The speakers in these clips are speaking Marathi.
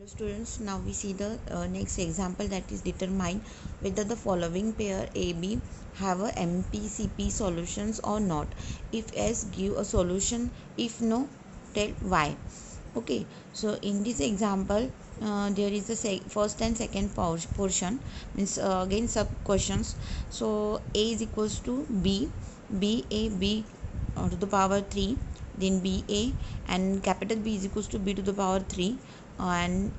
Students, now we see the next example, that is determine whether the following pair AB have a MPCP solutions or not. If yes, give a solution. If no, tell why. Okay, so in this example there is the first and second portion, means again sub questions. So A is equals to B, B to the power 3, then BA, and capital B is equals to B to the power 3, and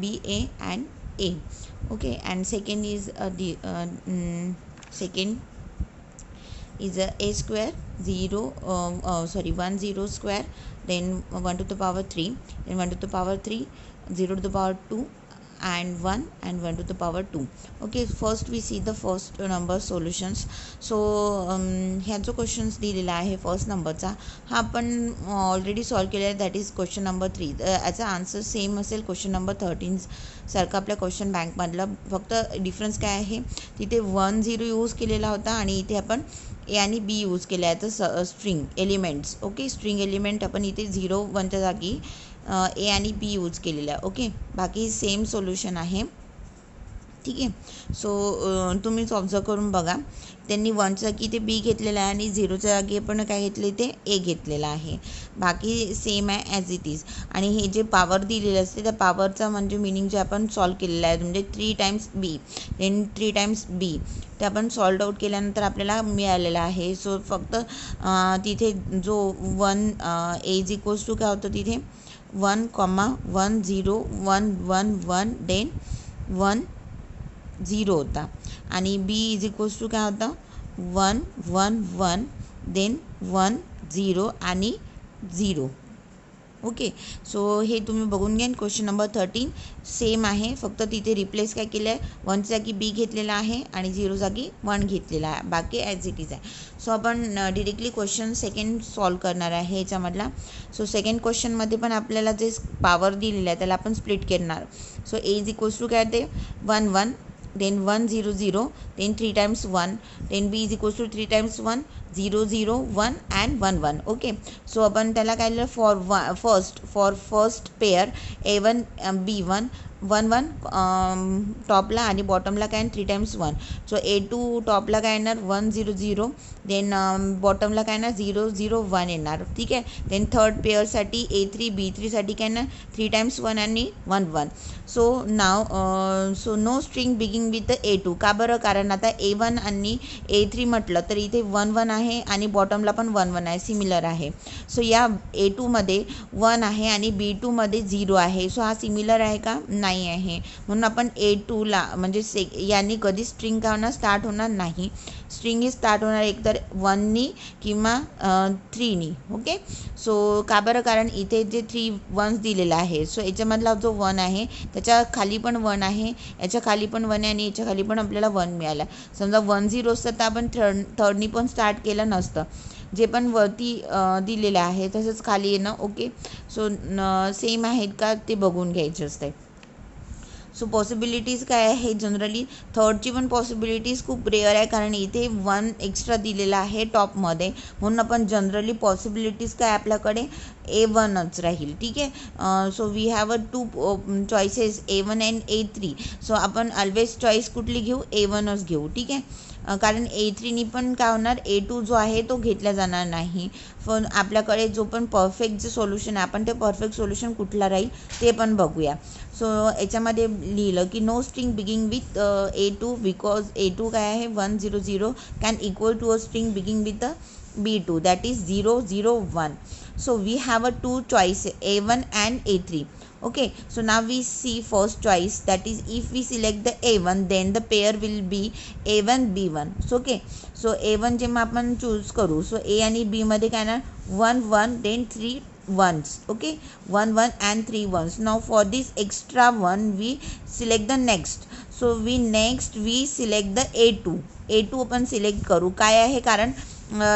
BA and A. Okay, and second is the second is a square 1 0 square, then 1 to the power 3, then 1 to the power 3, 0 to the power 2, and 1 and 1 to the power 2. Okay, first we see the first number solutions. So ह्या जो क्वेश्चन्स दिलेला आहे फर्स्ट नंबरचा, हा आपण ऑलरेडी सॉल्व केलेला आहे, दॅट इज क्वेश्चन नंबर 3. याचा आन्सर सेम असेल क्वेश्चन नंबर 13 सारखं आपल्या क्वेश्चन बँकमधलं. फक्त डिफरन्स काय आहे, तिथे 1 0 यूज केलेला होता आणि इथे आपण ए आणि बी यूज केले आहे. तर string elements, okay, string element आपण इथे 0 1च्या जागी ए आणि बी यूज केलेला आहे. ओके, बाकी सेम सोल्युशन आहे. ठीक आहे. सो तुम्हीच ऑब्झर्व करून बघा, त्यांनी 1च्या जागी ते बी घेतलेला आहे आणि 0च्या जागी आपण काय घेतले ते ए घेतलेला आहे. बाकी सेम आहे ॲज इट इज. आणि हे जे पॉवर दिलेलं असते त्या पॉवरचा म्हणजे मिनिंग जे आपण सॉल्व केलेलं आहे, म्हणजे 3 टाइम्स बी देन 3 टाइम्स बी, ते आपण सॉल्व आउट केल्यानंतर आपल्याला मिळालेलं आहे. सो फक्त तिथे जो 1 ए इज इक्वल्स टू काय होतं, तिथे 1 1 0 1 1 1 देन 1 0 होता, आणि बी इज इक्वल्स टू काय होता 1 1 1 देन 1 0 आणि 0. ओके, सो हे तुम्ही बघून घ्या. क्वेश्चन नंबर 13 सेम आहे, फक्त तिथे रिप्लेस काय केलं आहे, 1च्या जागी बी घेतलेला आहे आणि 0 जागी 1 घेतलेला आहे. बाकी ॲज इट इज आहे. सो आपण डिरेक्टली क्वेश्चन सेकंड सॉल्व करणार आहे ह्याच्यामधला. सो सेकंड क्वेश्चनमध्ये पण आपल्याला जे पॉवर दिलेलं आहे त्याला आपण स्प्लिट करणार. So A is equals to काय ते 1 1 then 1 0 0 then 3 times 1, then b is equals to 3 times 1 0 0 1 and 1 1. Okay, so आपण त्याला काय लिहिलं, for first pair A1 B1 1 1 टॉपला आणि बॉटमला काय 3 टाइम्स 1. सो A2 टॉपला काय येणार 1 0 0, देन बॉटमला काय येणार 0 0 1 येणार. ठीक आहे. देन थर्ड पेअरसाठी A3 B3साठी काय येणार 3 टाइम्स 1 आणि 1 1. सो नाव so no string beginning with A2. का बरं, कारण आता A1 आणि A3 म्हटलं तर इथे 1 1 आहे आणि बॉटमला पण 1 1 आहे, सिमिलर आहे. सो या A2मध्ये 1 आहे आणि B2मध्ये 0 आहे. सो हा सिमिलर आहे का, नाही आहे. म्हणून आपण A2ला म्हणजे यांनी कधी स्ट्रिंग काय होणार, स्टार्ट होणार नाही. स्ट्रिंग ही स्टार्ट होणार एकतर 1नी किंवा 3नी. ओके, सो का बरं, कारण इथे जे 3 1s दिलेलं आहे, सो याच्यामधला जो 1 आहे त्याच्या खाली पण 1 आहे, याच्या खाली पण 1 आहे आणि याच्या खाली पण आपल्याला 1 मिळाला. समजा 1 0 असतं तर आपण थर्डनी पण स्टार्ट केलं नसतं. जे पण वरती दिलेलं आहे तसंच खाली येणं. ओके, सो सेम आहेत का ते बघून घ्यायचं असते. सो पॉसिबिलिटीज काय आहे, जनरली थर्डची पण पॉसिबिलिटीज खूप रेअर आहे, कारण इथे 1 एक्स्ट्रा दिलेला आहे टॉपमध्ये. म्हणून आपण जनरली पॉसिबिलिटीज काय आपल्याकडे A1च राहील. ठीक आहे. So we have 2 choices A1 and A3. So आपण ऑलवेज चॉईस कुठली घेऊ, A1च घेऊ. ठीक आहे, कारण A3नी पण काय होणार, A2 जो आहे तो घेतला जाणार नाही. पण आपल्याकडे जो पण परफेक्ट जे सोल्युशन आहे, आपण ते परफेक्ट सोल्युशन कुठला राहील ते पण बघूया. सो याच्यामध्ये लिहिलं की no string beginning with A2 because A2 काय आहे 1 0 0 can equal to a string beginning with B2 that is 0 0 1. So we have a 2 choice, A1 and A3. Okay, so now we see first choice, that is if we select the A1 then the pair will be A1 B1. So okay, so A1 जेव्हा आपण चूज करू, सो A आणि B मध्ये काय ना 1 1 then 3 1s. Okay, 1 1 and 3 1s. Now for this extra one we select the next. So we select the A2 आपण सिलेक्ट करू. काय आहे, कारण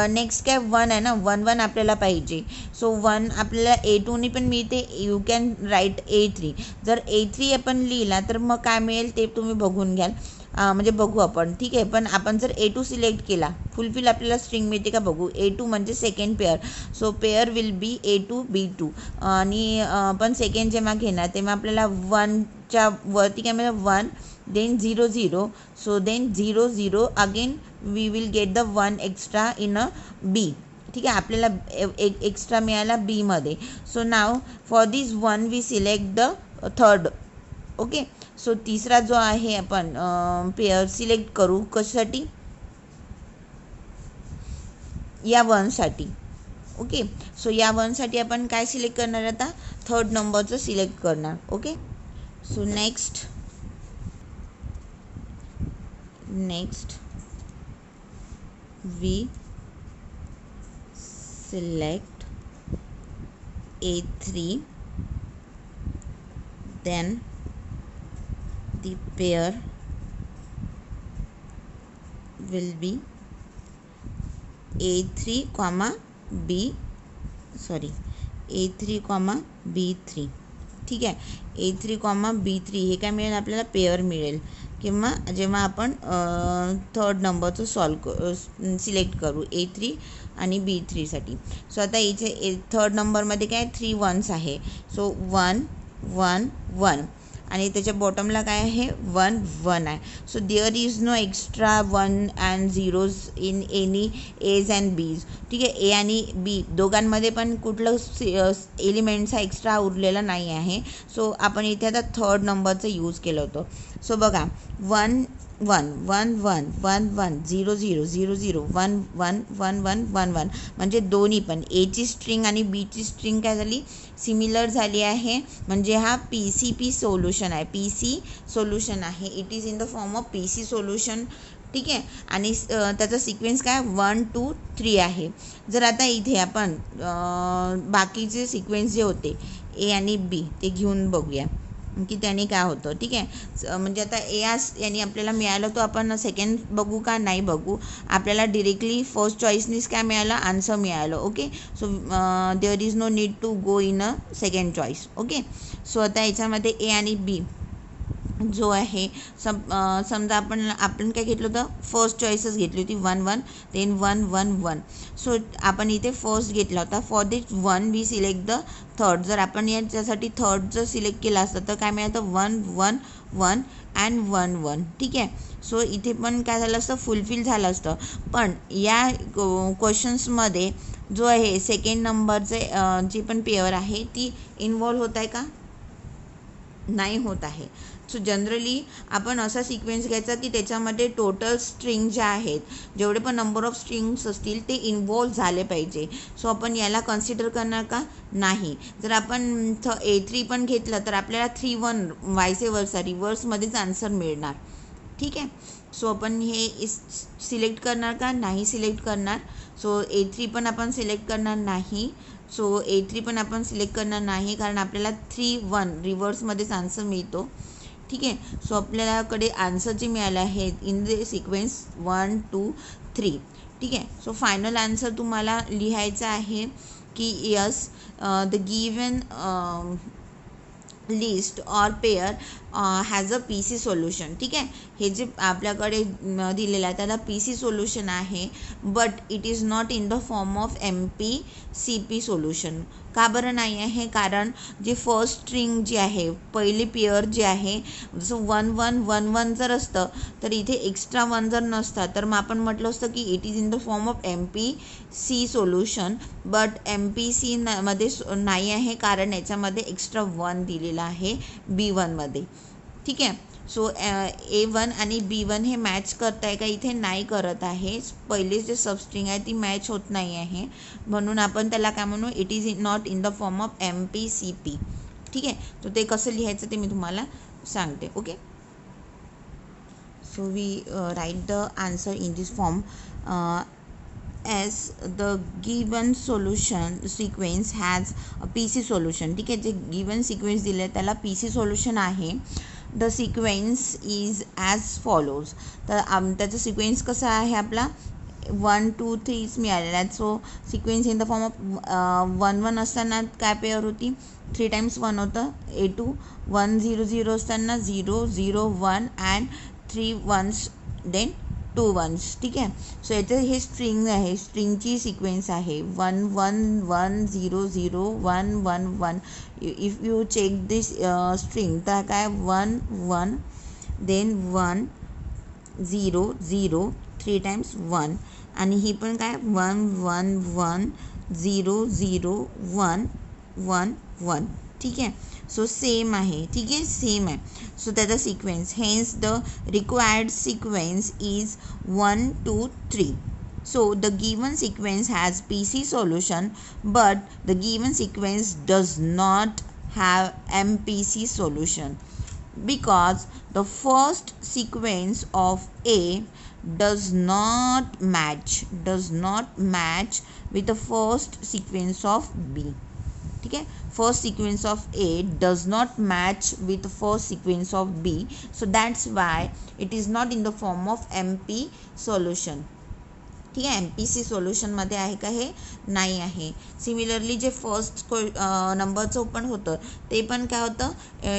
नेक्स्ट काय 1 आहे ना, 1 1 आपल्याला पाहिजे. सो 1 आपल्याला A2नी पण मिळते. You can write A3. जर A3 आपण लिहिला तर मग काय मिळेल ते तुम्ही बघून घ्याल. म्हणजे बघू आपण, ठीक आहे. पण आपण जर A2 सिलेक्ट केला, फुलफिल आपल्याला स्ट्रिंग मिळते का बघू. A2 म्हणजे second pair, so pair will be A2 B2. आणि पण सेकंड जेव्हा घेणार तेव्हा आपल्याला 1च्या वरती काय मिळेल 1, then 0 0, so then 0 0 again we will get the 1 extra in a B. ठीक आहे, आपल्याला एक एक्स्ट्रा मिळाला बीमध्ये. So now for this 1 we select the third. Okay, so तिसरा जो आहे आपण पेअर सिलेक्ट करू कशासाठी, या 1साठी. ओके, सो या 1साठी आपण काय सिलेक्ट करणार आता, थर्ड नंबरचं सिलेक्ट करणार. Okay, so next we select A3, then the pair will be A3, B3. ठीक आहे, A3, B3 हे काय मिळेल आपल्याला, पेअर मिळेल किंवा जेव्हा आपण थर्ड नंबरचं सिलेक्ट करू A3 आणि B3साठी. सो आता इथे थर्ड नंबरमध्ये काय 3 1s आहे, सो 1 1 1 आणि त्याच्या बॉटमला काय आहे 1 1 आहे. So there is no extra 1 and 0s in any A's and B's. ठीक आहे, ए आणि बी दोघांमध्ये पण कुठलं एलिमेंट्स हा एक्स्ट्रा उरलेला नाही आहे. सो आपण इथे आता थर्ड नंबरचं यूज केलं होतं. सो बघा 1 1 1 1 1 1 0 0 0 0 1 1 1 1 1 1 म्हणजे दोन्ही पण एची स्ट्रिंग आणि बीची स्ट्रिंग काय झाली, सिमिलर झाली आहे. म्हणजे हा PCP सोल्युशन आहे, PC सोल्युशन आहे. It is in the form of PC solution. ठीक आहे, आणि त्याचा सिक्वेन्स काय 1 2 3 आहे. जर आता इथे आपण बाकीचे सिक्वेन्स जे होते A आणि B ते घेऊन बघूया की त्याने काय होतं. ठीक आहे, म्हणजे आता याने आपल्याला मिळालं, तो आपण सेकंड बघू का नाही बघू. आपल्याला डिरेक्टली फर्स्ट चॉईसनीच काय मिळालं, आन्सर मिळालं. Okay, so there is no need to go in a second choice. Okay, so आता याच्यामध्ये A आणि B जो आहे समजा आपण काय घेतलं होतं, फर्स्ट चॉईसच घेतली होती 1 1, देन 1 1 1. सो आपण इथे फर्स्ट घेतला होता. For this 1 we select the third. जर आपण याच्यासाठी थर्ड जर सिलेक्ट केला असतं तर काय मिळतं 1 1 1 अँड 1 1. ठीक आहे, सो इथे पण काय झालं असतं, फुलफिल झालं असतं. पण या क्वेश्चन्समध्ये जो आहे सेकंड नंबरचे जी पण पेअर आहे ती इन्वॉल्व होत आहे का, नाही होत आहे. सो जनरली आपण असा सिक्वेन्स घ्यायचा की त्याच्यामध्ये टोटल स्ट्रिंग ज्या आहेत, जेवढे पण नंबर ऑफ स्ट्रिंग्स असतील ते इन्वॉल्व झाले पाहिजे. सो आपण याला कन्सिडर करणार का, नाही. जर आपण A3 पण घेतलं तर आपल्याला 3 1 वायसे वर्सा रिव्हर्समध्येच आन्सर मिळणार. ठीक आहे, सो आपण हे सिलेक्ट करणार का, नाही सिलेक्ट करणार. सो A3 पण आपण सिलेक्ट करणार नाही. सो A3 पण आपण सिलेक्ट करणार नाही, कारण आपल्याला 3 1 रिव्हर्समध्येच आन्सर मिळतो. ठीक आहे, सो आपल्याकडे आन्सर जे मिळाले आहे इन द सिक्वेन्स 1 2 3. ठीक आहे, सो फायनल आन्सर तुम्हाला लिहायचं आहे की yes the given list or pair has a PC solution. ठीक आहे, हे जे आपल्याकडे दिलेलं आहे त्याला PC सोल्युशन आहे, but it is not in the form of MPCP solution. का बरं नाही आहे, कारण जे फर्स्ट स्ट्रिंग जी आहे, पहिली पेअर जे आहे, जसं 1 1 1 1 जर असतं तर इथे एक्स्ट्रा 1 जर नसतं तर मग आपण म्हटलं असतं की it is in the form of MPC solution. But MPC मध्ये नाही आहे, कारण याच्यामध्ये एक्स्ट्रा 1 दिलेला आहे B1मध्ये. ठीक आहे, सो A1 आणि B1 हे मॅच करत आहे का, इथे नाही करत आहे. पहिले जे सबस्ट्रिंग आहे ती मॅच होत नाही आहे, म्हणून आपण त्याला काय म्हणू, it is not in the form of MPCP. ठीक आहे, तर ते कसं लिहायचं ते मी तुम्हाला सांगते. Okay, so we write the answer in this form as the given solution sequence has a PC solution. ठीक आहे, जे गिवन सिक्वेन्स दिले आहे त्याला PC सोल्युशन आहे. The sequence is as follows. तर त्याचा सिक्वेन्स कसा आहे आपला 1 2 3 मिळालेला आहे. So sequence in the form of 1 1 असताना काय पेअर होती, 3 टाइम्स 1 होतं A2. 1 0 0 असताना 0 0 1 अँड 3 वन्स देन 2 वन्स. ठीक आहे. सो याचं हे स्ट्रिंग आहे, स्ट्रिंगची सिक्वेन्स आहे 1 1 1 0 0 1 1 1. If you check this string तर काय 1 1 देन 1 0 0 3 टाइम्स 1 आणि ही पण काय 1 1 1 0 0 1 1 1. ठीक आहे. सो सेम आहे. ठीक आहे, सेम आहे. सो त्याचा sequence, hence the required sequence is 1 2 3. So the given sequence has PC solution, but the given sequence does not have MPC solution because the first sequence of A does not match with the first sequence of B. ठीक है. First sequence of A does not match with the first sequence of B, so that's why it is not in the form of MP solution. ठीक आहे. MPC सोल्युशनमध्ये आहे का, हे नाही आहे. सिमिलरली जे फर्स्ट नंबरचं पण होतं ते पण काय होतं,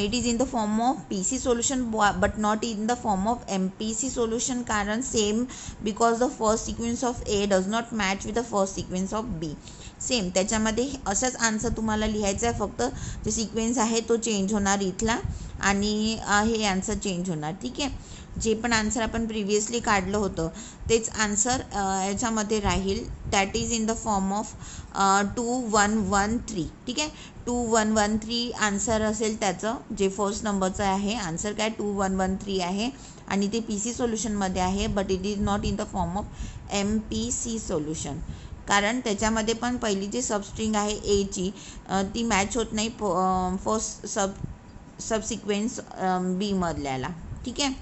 it is in the form of PC solution but not in the form of MPC solution. कारण same, because the first sequence of A does not match with the first sequence of B. Same त्याच्यामध्ये असंच आन्सर तुम्हाला लिहायचं आहे, फक्त जे सिक्वेन्स आहे तो चेंज होणार इथला आणि हे आन्सर चेंज होणार. ठीक आहे. जे पण आन्सर आपण प्रिव्हियसली काढलं होतं तेच आन्सर याच्यामध्ये राहील. That is in the form of 2113. ठीक आहे. 2113 आन्सर असेल त्याचं, जे फर्स्ट नंबरचं आहे. आन्सर काय 2113 आहे आणि ते PC सोल्युशनमध्ये आहे, but it is not in the form of MPC solution. कारण त्याच्यामध्ये पण पहिली जी सबस्ट्रिंग आहे Aची ती मॅच होत नाही फर्स्ट सबसिक्वेन्स B मधल्याला. ठीक आहे.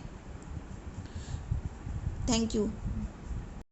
थँक्यू.